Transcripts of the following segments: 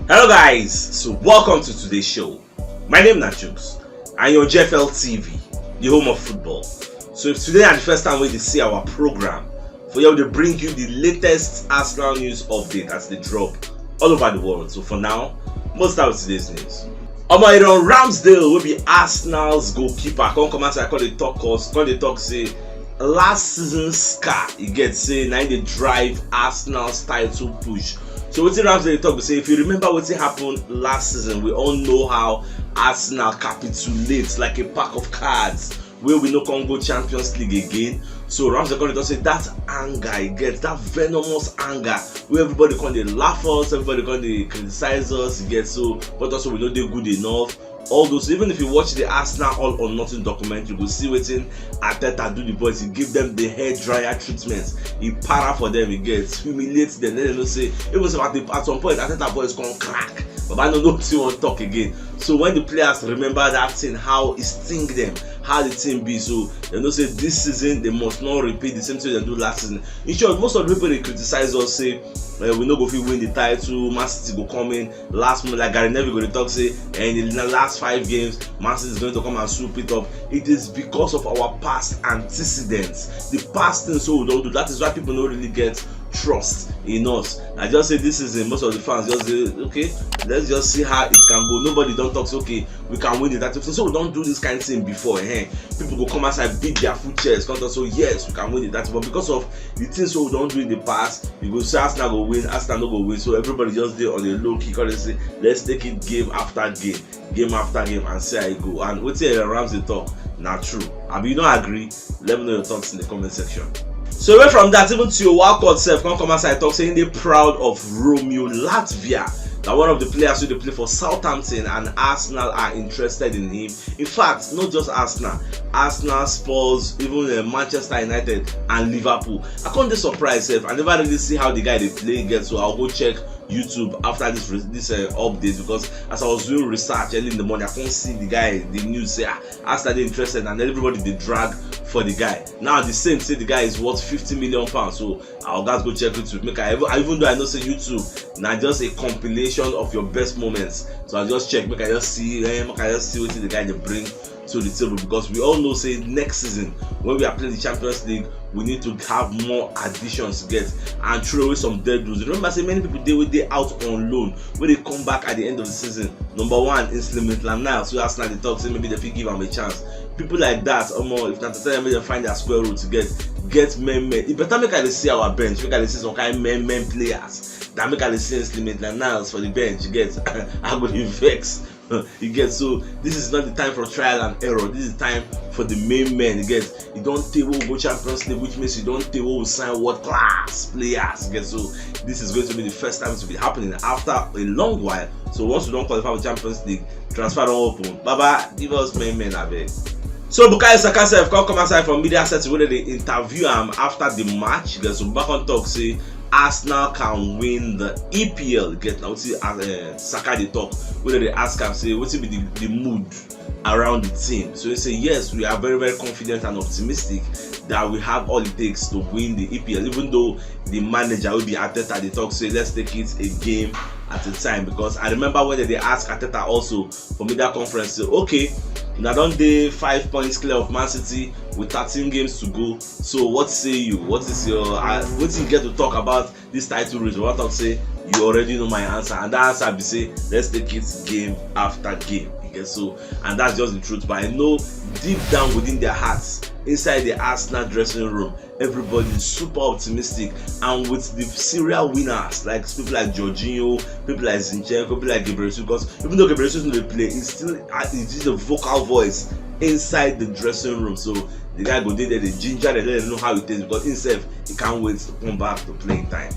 Hello guys, so welcome to today's show. My name is CHUKS and you're on JFL TV, the home of football. So if today is the first time we see our program, for you to bring you the latest Arsenal news update as they drop all over the world. So for now, let's start with today's news. Ramsdale will be Arsenal's goalkeeper. Come as I call the talk say last season's scar he gets say now they drive Arsenal's title push. So what Ramsdale talk say, if you remember what happened last season, we all know how Arsenal capitulates like a pack of cards where we no can go Champions League again. So Ramsdale say that anger he gets, that venomous anger where everybody can laugh us, everybody can criticize us, he gets so, but also we know they're good enough. All those, even if you watch the Arsenal All or Nothing documentary, you will see waiting Arteta do the boys. He give them the hair dryer treatment. He para for them. He gets humiliates them. Then they don't say it was at some point Arteta boys gonna crack. But I don't know if you want to talk again. So when the players remember that thing, how it sting them, how the team be, so they don't say this season they must not repeat the same thing they do last season. In short, most of the people they criticize us say we no go fit win the title, Man City go come in last month like Gary Neville go to talk say and in the last 5 games Man City is going to come and swoop it up. It is because of our past antecedents, the past things so we don't do. That is why people don't really get trust in us. I just say this is most of the fans just say okay, let's just see how it can go. Nobody don't talk so okay we can win the title, so we don't do this kind of thing before. People go come outside beat their full chest, come talk so yes we can win the title, but because of the things so we don't do in the past, you go say Arsenal go win, Arsenal no go win, so everybody just there on the low key because they say let's take it game after game after game and see how it go. And what Ramsey talk not true. I mean you don't agree, let me know your thoughts in the comment section. So away from that, even to your Walcott self come outside talk saying they're proud of Romeo Latvia. Now one of the players who they play for Southampton and Arsenal are interested in him. In fact, not just Arsenal, Spurs, even Manchester United and Liverpool. I can't be surprised I never really see how the guy they play gets, so I'll go check YouTube after this update, because as I was doing research early in the morning I can't see the guy, the news say Arsenal they interested and everybody they drag for the guy. Now the same say the guy is worth 50 million pounds, so I'll guys go check YouTube. Even though I know say YouTube now just a compilation of your best moments, so I just check, make I just see what the guy they bring to the table, because we all know say next season when we are playing the Champions League we need to have more additions to get and throw away some dead rules. Remember say many people they out on loan when they come back at the end of the season. Number one is Maitland-Niles, so Arsenal they talk say maybe they give him a chance. People like that, if not tell them they find their square root to get men. It better make us see our bench, make us see some kind of men players that make us see Maitland-Niles for the bench. You get I go vex. You get, so this is not the time for trial and error. This is time for the main men. You get, you don't take what go Champions League, which means you don't take what will sign world class players. You get, so this is going to be the first time to be happening after a long while. So once we don't qualify for Champions League, transfer don't open. Baba, give us men I beg. So Bukayo Saka self come outside from media set where they interview him after the match. Get, so back on talk say Arsenal can win the EPL. Get now see Saka they talk whether they ask him say what will be the mood around the team. So they say yes, we are very very confident and optimistic that we have all it takes to win the EPL, even though the manager will be Arteta they talk say let's take it a game at a time. Because I remember when they asked Arteta also for media conference say okay, now don't they 5 points clear of Man City with 13 games to go, so what say you, what is your what do you get to talk about this title race? What I'll say you already know my answer, and that answer be say let's take it game after game. So, and that's just the truth. But I know deep down within their hearts, inside the Arsenal dressing room, everybody is super optimistic. And with the serial winners, like people like Jorginho, people like Zinchenko, people like Gabriel, because even though Gabriel doesn't play, it's just a vocal voice inside the dressing room. So the guy go there, the ginger, they let him know how it is, because himself he can't wait to come back to playing time.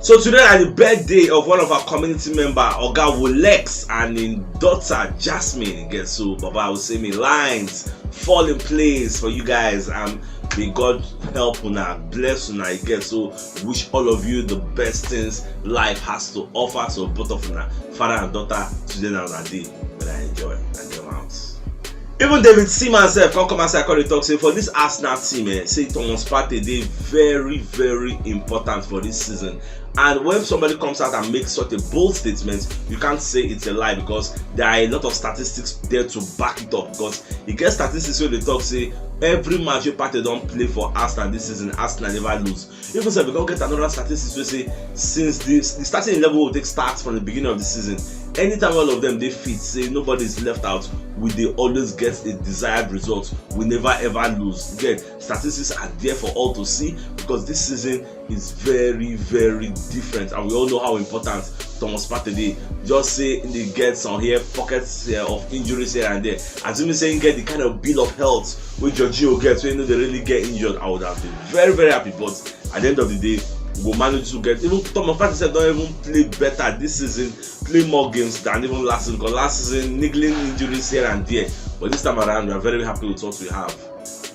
So today is the birthday of one of our community member, Oga Wolex, and in daughter Jasmine. Get, so Baba will say me lines fall in place for you guys, and may God help una, bless una. Get, so wish all of you the best things life has to offer. So both of una, father and daughter, today and a day, but I enjoy and come out. Even David Seaman sef come outside come dey talk say for this Arsenal team, say Thomas Partey dey very very important for this season. And when somebody comes out and makes such a bold statement, you can't say it's a lie because there are a lot of statistics there to back it up. Because you get statistics where they talk say every match wey Partey don play for Arsenal this season, Arsenal never lose. Even so, we don't get another statistics wey say since the starting 11 will take starts from the beginning of the season, anytime all of them they fit, say nobody is left out, we they always get a desired result. We never ever lose. Again, statistics are there for all to see because this season is very very different, and we all know how important Thomas Partey dey. Just say they get some here pockets of injuries here and there. Assuming saying get the kind of bill of health which Jorginho gets, when you know they really get injured, I would have been very very happy. But at the end of the day, we manage to get, even Thomas Partey don't even play better this season, play more games than even last season, because last season niggling injuries here and there. But this time around, we are very happy with what we have.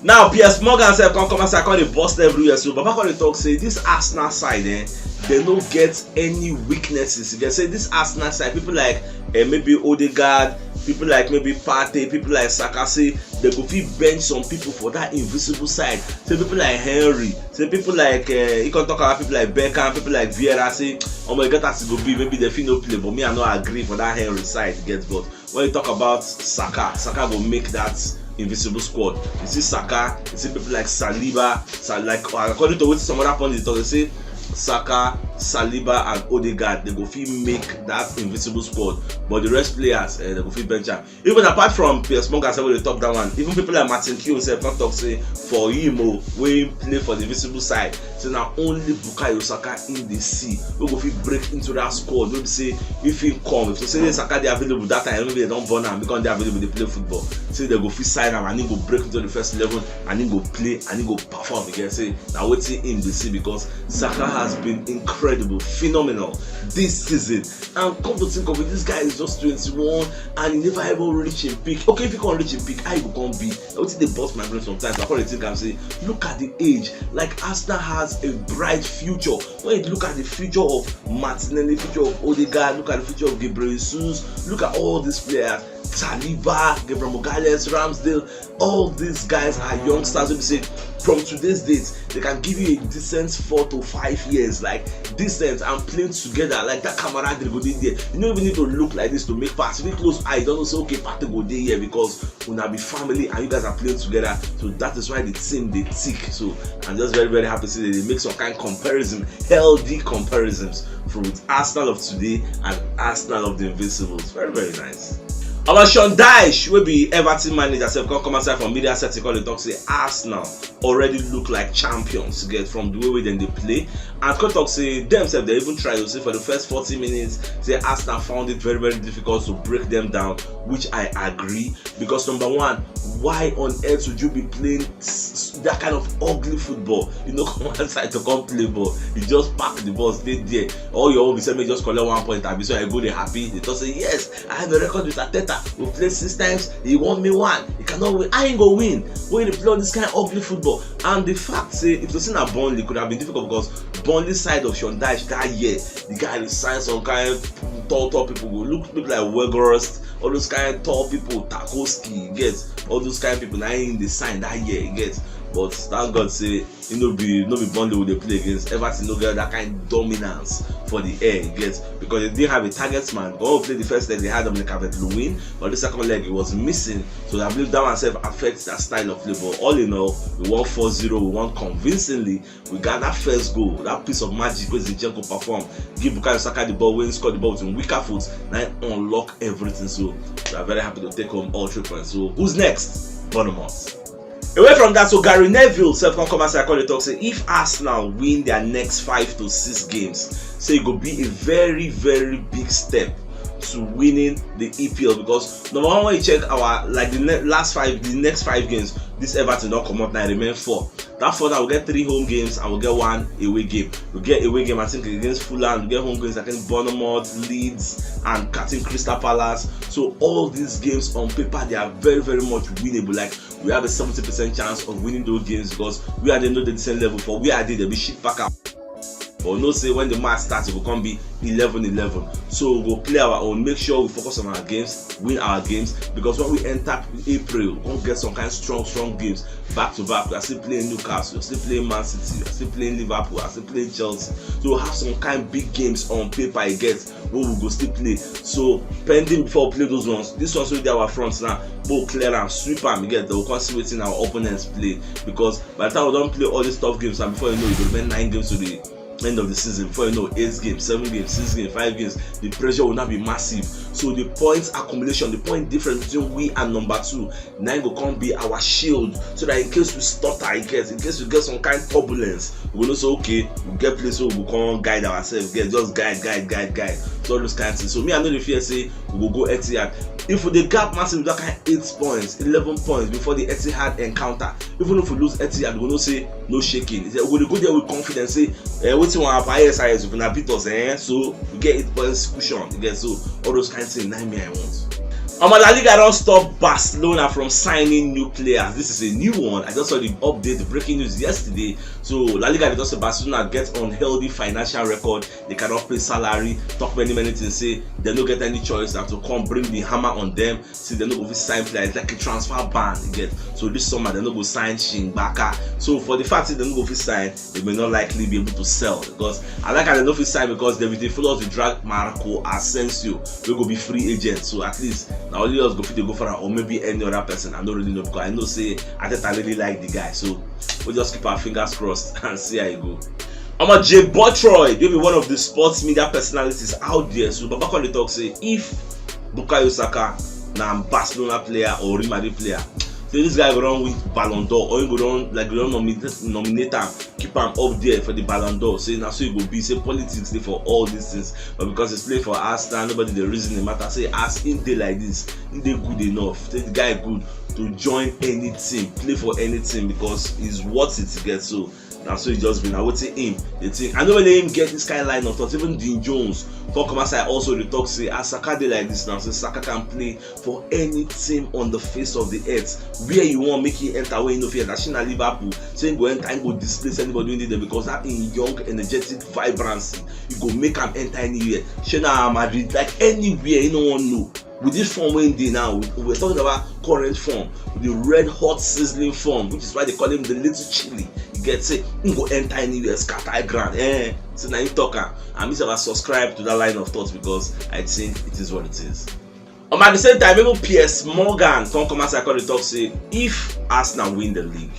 Now, Piers Morgan said, come and say, I call it bust everywhere. So, Baba call it talk, say, this Arsenal side, they don't get any weaknesses. You can say, this Arsenal side, people like maybe Odegaard, people like maybe Partey, people like Saka, say, they go fit bench some people for that invisible side. Say, people like Henry, say, people like, you can talk about people like Beckham, people like Vieira, say, oh my God, that's go be, maybe they feel no play, but me, I not agree for that Henry side, get. But when you talk about Saka will make that invisible squad. You see Saka, you see people like Saliba, like according to what some other pundits talk, they say Saka, Saliba and Odegaard, they go fit make that invisible squad, but the rest players they go fit bench am. Even apart from Piers Morgan say wey dey talk that one, even people like Martin Keown sef come talk say for him wey play for the invisible side, say na only Bukayo Saka in the sea wey go fit break into that squad. Wey be say if he come, if to say Saka dey available that time, maybe they don born am because they available dey play football, say they go fit sign am and he go break into the first 11 and he go play and he go perform again. Say na wetin him dey see, because Saka has been incredible, phenomenal this season. And come to think of it, this guy is just 21 and he never ever reach a peak. Okay, if he can't reach a peak, how you go come be? I would say they bust my brain sometimes. I probably think I'm saying, look at the age. Like Arsenal has a bright future. When you look at the future of Martinelli, future of Odegaard, look at the future of Gabriel Jesus, look at all these players. Saliba, Gabriel Magalhaes, Ramsdale, all these guys are youngsters. Let me say, from today's date, they can give you a decent 4 to 5 years, like decent and playing together, like that camaraderie go dey there. You don't even need to look like this to make pass. If you close eye, you don't say, okay, Partey go dey here because we now be family and you guys are playing together. So that is why the team they tick. So I'm just very very happy to see that they make some kind of comparison, healthy comparisons from Arsenal of today and Arsenal of the Invincibles. Very very nice. Our Sean Dyche will be Everton manager. So come aside from media set, call the talk say Arsenal already look like champions. Get from the way then they play. And come talk say themselves they even try to say for the first 40 minutes. Say Arsenal found it very very difficult to break them down, which I agree, because number one, why on earth would you be playing that kind of ugly football? You know, come outside to come play ball. You just pack the ball, stay there. All your own, me just collect 1 point. I be so I go there happy. They just say yes, I have a record with Ateta. We played 6 times. He won me 1. He cannot win. I ain't gonna win. When they play on this kind of ugly football, and the fact say if you seen a Burnley could have been difficult because Burnley side of Sean Dyche that year, the guy is signed some kind of tall people go look like Weghorst, all those kind of tall people, Tarkowski, get all those kind of people. Now in the sign that year, get. But thank God say be Burnley with they play against Everton. No get that kind of dominance for the air, get, because they didn't have a target man. When we played the first leg, they had Dominic Calvert-Lewin, but the second leg it was missing. So I believe that one self affects that style of play. But all in all, we won 4-0. We won convincingly. We got that first goal, that piece of magic where Zinchenko performed. Give Bukayo Saka the ball, when he scored the ball with weaker foot, now unlock everything. So we are very happy to take home all 3 points. So who's next? Bournemouth. Away from that, so Gary Neville self come and say, I call the talk, say if Arsenal win their next 5 to 6 games, say it could be a very very big step to winning the EPL, because number one, when you check our like the next 5 games, this Everton don't come out now, remain 4. That 4 now we'll get 3 home games and we'll get 1 away game. We'll get away game I think against Fulham, we'll get home games against Bournemouth, Leeds and Captain Crystal Palace. So all these games on paper they are very very much winnable. Like we have a 70% chance of winning those games because we are the same level. For we are there, they'll be shit back up. But no say when the match starts, it will come be 11-11. So we'll play our own. Make sure we focus on our games, win our games, because when we enter April, we'll get some kind of strong games back to back. We are still playing Newcastle, we are still playing Man City, we are still playing Liverpool, we are still playing Chelsea. So we'll have some kind of big games on paper again where we'll go still play. So pending before we play those ones, this one's with our fronts now. We'll clear and sweep them again. They'll constantly waiting our opponents play, because by the time we don't play all these tough games, and before you know, you will win 9 games to the end of the season. Before you know, 8 games, 7 games, 6 games, 5 games, the pressure will not be massive. So the points accumulation, the point difference between we and number 2, 9 will come be our shield, so that in case we stutter, in case we get some kind of turbulence, we will say okay, we get place where we will come guide ourselves, just guide. So all those kind of things. So me, I know the fear say we will go Etihad. If we the gap massive with that kind of 8 points, 11 points before the Etihad encounter, even if we lose Etihad, we will not say no shaking. We will go there with confidence, say what's one of ISIS, we can beat us, so we get 8 points cushion. Again, so all those kind of things, 9 me I want. La Liga don't stop Barcelona from signing new players. This is a new one. I just saw the update, the breaking news yesterday. So La Liga, they just say Barcelona get unhealthy financial record. They cannot pay salary. Talk many things. Say they don't get any choice than to come bring the hammer on them. See they don't go sign players. It's like a transfer ban again. So this summer they don't go sign Shingbaka. So for the fact that they don't go sign, they may not likely be able to sell, because I like how they don't sign, because they follow us to drag Marco Asensio. We go be free agent. So at least now only us go for her, or maybe any other person. I don't really know, because I know say I really like the guy. So we'll just keep our fingers crossed and see how it go. Jay Botroy, maybe one of the sports media personalities out there. So Baba Conde talk say if Bukayo Saka na Barcelona player or Real Madrid player, so this guy go run with Ballon d'Or, or he go run nominate him, keep him up there for the Ballon d'Or. Say now so he go be, say politics dey for all these things, but because he's playing for Arsenal, nobody the reason the matter. Say as him dey like this, he dey good enough. Say the guy good to join any team, play for any team, because he's worth it to get. So now so he just been awaiting him. They think I know when him get this kind of line of thoughts. Even Dean Jones for come outside also the talk say as Saka dey like this now, so Saka can play for any team on the face of the earth. Where you want make him enter, where you know fear that na Liverpool, so he go enter and go displace anybody in there, because that in young energetic vibrancy, you go make him enter anywhere. Shena Madrid, like anywhere, you no one know. With this form we're in now, we're talking about current form, the red hot sizzling form, which is why they call him the little chili. You get say, you go enter anywhere, scatter ground, so now you talk, and me say subscribe to that line of thoughts, because I think it is what it is. At the same time, even Piers Morgan come as I call the talk say if Arsenal win the league,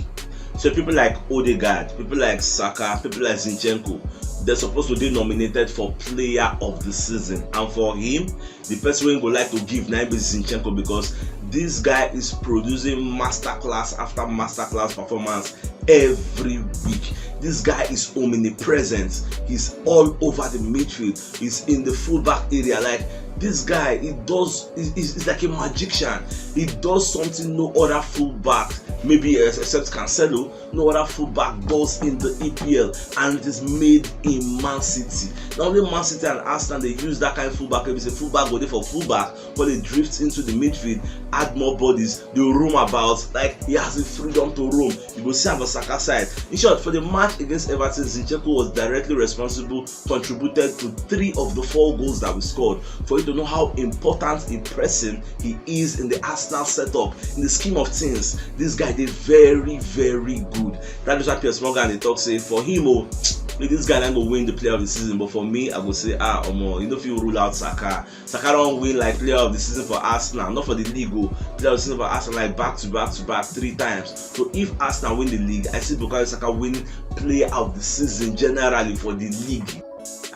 so people like Odegaard, people like Saka, people like Zinchenko, they're supposed to be nominated for player of the season, and for him, the person who would like to give now is Zinchenko, because this guy is producing masterclass after masterclass performance every week. This guy is omnipresent. He's all over the midfield. He's in the fullback area. Like this guy, he's like a magician. He does something no other fullback, maybe except Cancelo, no other fullback does in the EPL, and it is made in Man City. Not only Man City and Arsenal, they use that kind of fullback. If it's a fullback, go there for fullback, but they drift into the midfield, add more bodies, they roam about. Like he has the freedom to roam. You go see on the Saka side. In short, for the match against Everton, Zinchenko was directly responsible, contributed to 3 of the 4 goals that we scored. For you to know how important a person he is in the Arsenal setup, in the scheme of things, this guy did very, very good. That is why Piers Morgan they talk say for him, this guy will win the player of the season, but for me, I will say, you know, if you rule out Saka, Saka don't win like player of the season for Arsenal, not for the league, player of the season for Arsenal like back to back 3 times. So if Arsenal win the league, I see Bukayo Saka winning player of the season generally for the league.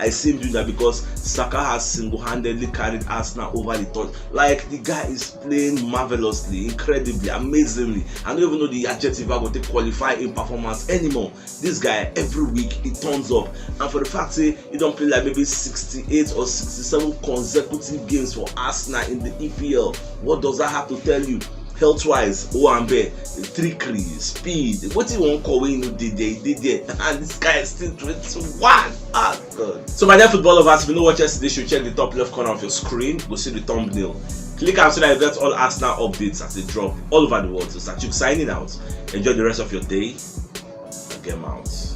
I see him doing that because Saka has single-handedly carried Arsenal over the top. Like the guy is playing marvelously, incredibly, amazingly. I don't even know the adjective I'm going to qualify in performance anymore. This guy every week he turns up, and for the fact that he don't play like maybe 68 or 67 consecutive games for Arsenal in the EPL, what does that have to tell you? Health-wise, Owambe, trickery, speed, what you want call when you did there, and this guy is still 21. God. So my dear football lovers, if you know what yesterday, you should check the top left corner of your screen. Go see the thumbnail. Click on so that you get all Arsenal updates as they drop all over the world. So CHUKS signing out. Enjoy the rest of your day. And get out.